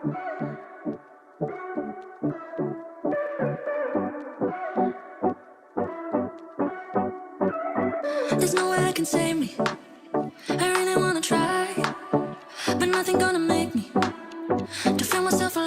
There's no way that can save me. I really wanna try, but nothing gonna make me to feel myself alive.